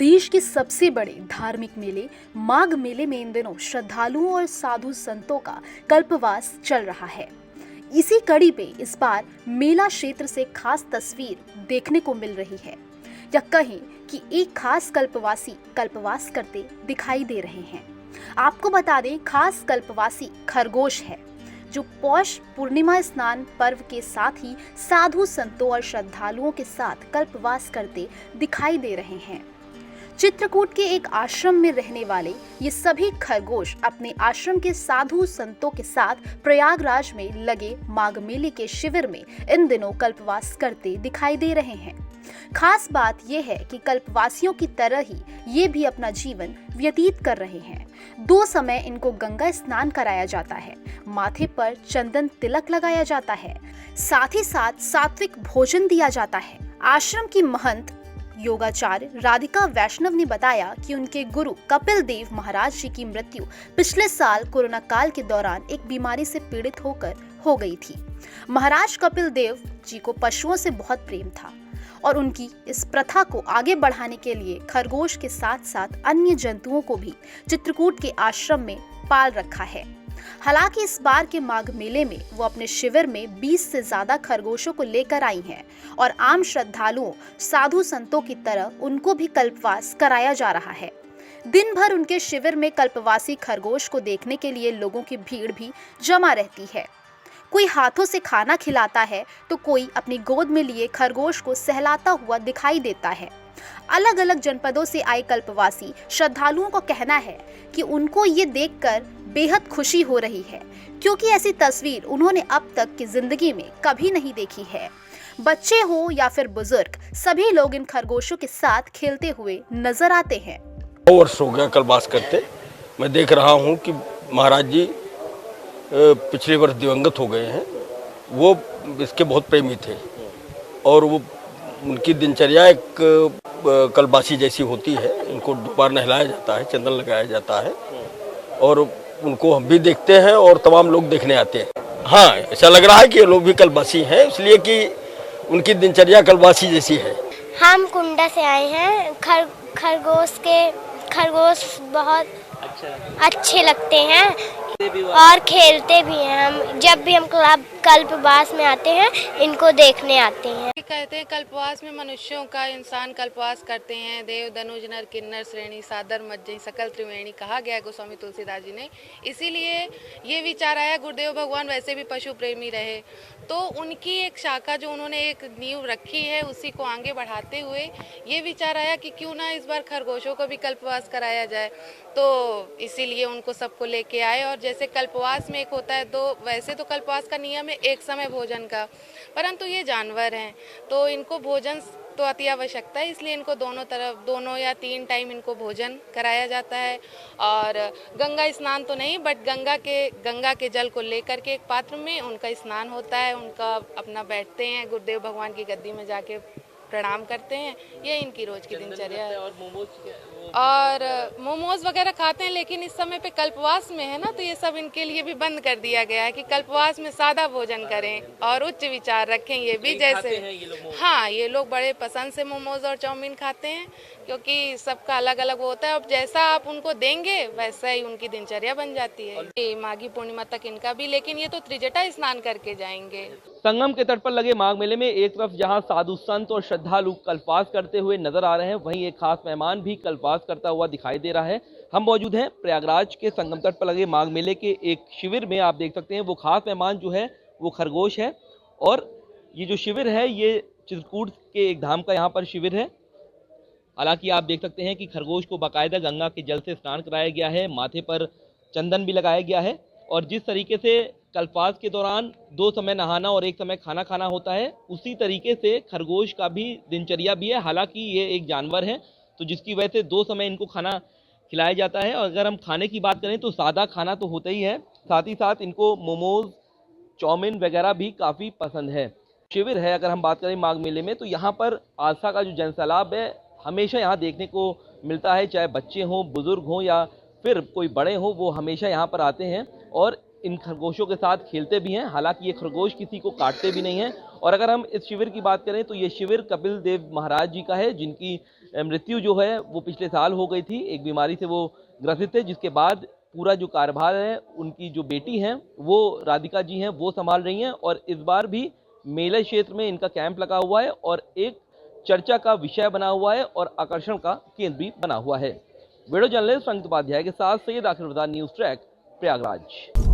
देश के सबसे बड़े धार्मिक मेले माघ मेले में इन दिनों श्रद्धालुओं और साधु संतों का कल्पवास चल रहा है। इसी कड़ी पे इस बार मेला क्षेत्र से खास तस्वीर देखने को मिल रही है, या कहें कि एक खास कल्पवासी कल्पवास करते दिखाई दे रहे हैं। आपको बता दें, खास कल्पवासी खरगोश है जो पौष पूर्णिमा स्नान पर्व के साथ ही साधु संतों और श्रद्धालुओं के साथ कल्पवास करते दिखाई दे रहे हैं। चित्रकूट के एक आश्रम में रहने वाले ये सभी खरगोश अपने आश्रम के साधु संतों के साथ प्रयागराज में लगे माघ मेले के शिविर में इन दिनों कल्पवास करते दिखाई दे रहे हैं। खास बात यह है कि कल्पवासियों की तरह ही ये भी अपना जीवन व्यतीत कर रहे हैं। दो समय इनको गंगा स्नान कराया जाता है, माथे पर चंदन तिलक लगाया जाता है, साथ ही साथ सात्विक भोजन दिया जाता है। आश्रम की महंत योगाचार्य राधिका वैष्णव ने बताया कि उनके गुरु कपिल देव महाराज जी की मृत्यु पिछले साल कोरोना काल के दौरान एक बीमारी से पीड़ित होकर हो गई थी। महाराज कपिल देव जी को पशुओं से बहुत प्रेम था और उनकी इस प्रथा को आगे बढ़ाने के लिए खरगोश के साथ साथ अन्य जंतुओं को भी चित्रकूट के आश्रम में पाल रखा है। हालांकि इस बार के माघ मेले में वो अपने शिविर में 20 से ज्यादा खरगोशों को लेकर आई हैं और आम श्रद्धालुओं साधु संतों की तरह उनको भी कल्पवास कराया जा रहा है। दिन भर उनके शिविर में कल्पवासी खरगोश को देखने के लिए लोगों की भीड़ भी जमा रहती है। कोई हाथों से खाना खिलाता है तो कोई अपनी गोद में लिए खरगोश को सहलाता हुआ दिखाई देता है। अलग अलग जनपदों से आए कल्पवासी श्रद्धालुओं का कहना है कि उनको ये देखकर बेहद खुशी हो रही है, क्योंकि ऐसी तस्वीर उन्होंने अब तक की जिंदगी में कभी नहीं देखी है। बच्चे हो या फिर बुजुर्ग, सभी लोग इन खरगोशों के साथ खेलते हुए नजर आते हैं। 2 वर्ष हो गया कल्पवास करते। मैं देख रहा हूँ कि महाराज जी पिछले वर्ष दिवंगत हो गए हैं। वो इसके बहुत प्रेमी थे और वो उनकी दिनचर्या एक कल्पवासी जैसी होती है। इनको दोबारा नहलाया जाता है, चंदन लगाया जाता है और उनको हम भी देखते हैं और तमाम लोग देखने आते हैं। हाँ, ऐसा लग रहा है कि ये लोग भी कल्पवासी हैं, इसलिए कि उनकी दिनचर्या कल्पवासी जैसी है। हम कुंडा से आए हैं। खरगोश बहुत अच्छे लगते हैं और खेलते भी हैं। हम जब भी हम कल्पवास में आते हैं इनको देखने आते हैं। कहते हैं कल्पवास में मनुष्यों का इंसान कल्पवास करते हैं। देव धनुज नर किन्नर श्रेणी सादर मज्जई सकल त्रिवेणी कहा गया गोस्वामी तुलसीदास जी ने। इसीलिए ये विचार आया, गुरुदेव भगवान वैसे भी पशु प्रेमी रहे, तो उनकी एक शाखा जो उन्होंने एक नींव रखी है उसी को आगे बढ़ाते हुए ये विचार आया कि क्यों ना इस बार खरगोशों को भी कल्पवास कराया जाए। तो इसीलिए उनको सबको लेके आए। और जैसे कल्पवास में एक होता है, तो वैसे तो कल्पवास का नियम है एक समय भोजन का, परंतु ये जानवर हैं तो इनको भोजन तो अति आवश्यकता है, इसलिए इनको दोनों या 3 टाइम इनको भोजन कराया जाता है। और गंगा स्नान तो नहीं, बट गंगा के जल को लेकर के एक पात्र में उनका स्नान होता है। उनका अपना बैठते हैं, गुरुदेव भगवान की गद्दी में जाके प्रणाम करते हैं। ये इनकी रोज की दिनचर्या है। और मोमोज वगैरह खाते हैं, लेकिन इस समय पे कल्पवास में है ना, तो ये सब इनके लिए भी बंद कर दिया गया है कि कल्पवास में सादा भोजन करें और उच्च विचार रखें। ये भी जैसे हाँ, ये लोग बड़े पसंद से मोमोज और चाउमीन खाते हैं, क्योंकि सबका अलग अलग होता है। अब जैसा आप उनको देंगे वैसा ही उनकी दिनचर्या बन जाती है। माघी पूर्णिमा तक इनका भी, लेकिन ये तो त्रिजटा स्नान करके जाएंगे। संगम के तट पर लगे माघ मेले में एक तरफ जहां साधु संत और श्रद्धालु कल्पवास करते हुए नजर आ रहे हैं, वहीं एक खास मेहमान भी कल्पवास करता हुआ दिखाई दे रहा है। हम मौजूद हैं प्रयागराज के संगम तट पर लगे माघ मेले के एक शिविर में। आप देख सकते हैं वो खास मेहमान जो है वो खरगोश है। और ये जो शिविर है ये चित्रकूट के एक धाम का यहाँ पर शिविर है। हालांकि आप देख सकते हैं कि खरगोश को बाकायदा गंगा के जल से स्नान कराया गया है, माथे पर चंदन भी लगाया गया है। और जिस तरीके से कल्पवास के दौरान 2 समय नहाना और 1 समय खाना खाना होता है, उसी तरीके से खरगोश का भी दिनचर्या भी है। हालांकि ये एक जानवर है तो जिसकी वजह से 2 समय इनको खाना खिलाया जाता है। और अगर हम खाने की बात करें तो सादा खाना तो होता ही है, साथ ही साथ इनको मोमोज चाउमीन वगैरह भी काफ़ी पसंद है। शिविर है, अगर हम बात करें माघ मेले में, तो यहाँ पर आस्था का जो जनसैलाब है हमेशा यहाँ देखने को मिलता है। चाहे बच्चे हों, बुजुर्ग हों या फिर कोई बड़े हों, वो हमेशा यहाँ पर आते हैं और इन खरगोशों के साथ खेलते भी हैं। हालांकि ये खरगोश किसी को काटते भी नहीं हैं। और अगर हम इस शिविर की बात करें तो ये शिविर कपिल देव महाराज जी का है, जिनकी मृत्यु जो है वो पिछले साल हो गई थी। एक बीमारी से वो ग्रसित थे, जिसके बाद पूरा जो कार्यभार है उनकी जो बेटी हैं वो राधिका जी हैं वो संभाल रही हैं। और इस बार भी मेले क्षेत्र में इनका कैंप लगा हुआ है और एक चर्चा का विषय बना हुआ है और आकर्षण का केंद्र भी बना हुआ है। वीडियो जर्नलिस्ट संगीत उपाध्याय के साथ सैयद आखिर न्यूज़ ट्रैक, प्रयागराज।